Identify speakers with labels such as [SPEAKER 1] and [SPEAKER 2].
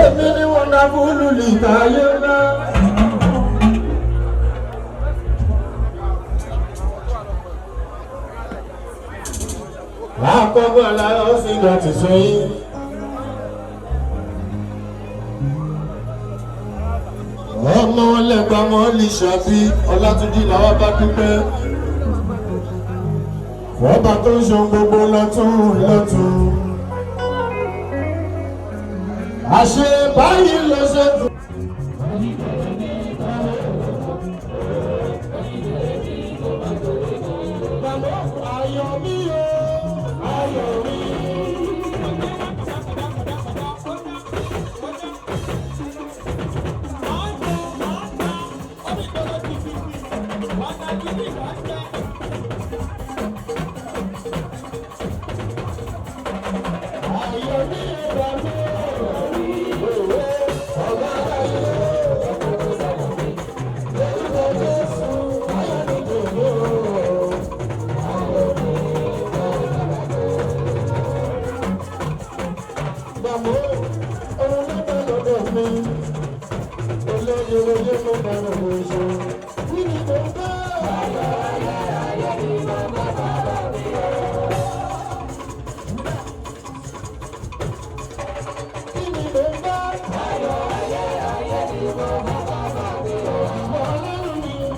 [SPEAKER 1] Èmi ni wọ́n dá fúlù lìtà ayé ńlá. Láàkọ́gbọ́ aláyọ̀ sí ìgbà tí sẹ́yìn. Ọmọ wọn lẹ́gbàá wọn lè ṣàbí Ọlátúnjí làwọn bá dúpẹ́. Ọba tó ń ṣe gbogbo lọ́tún lọ́tún. Àṣẹ báyìí ló ṣe tún. Ayọ̀ mi o, ayọ̀ mi. Olóyè olóyè ló bẹ̀rẹ̀ lóṣù.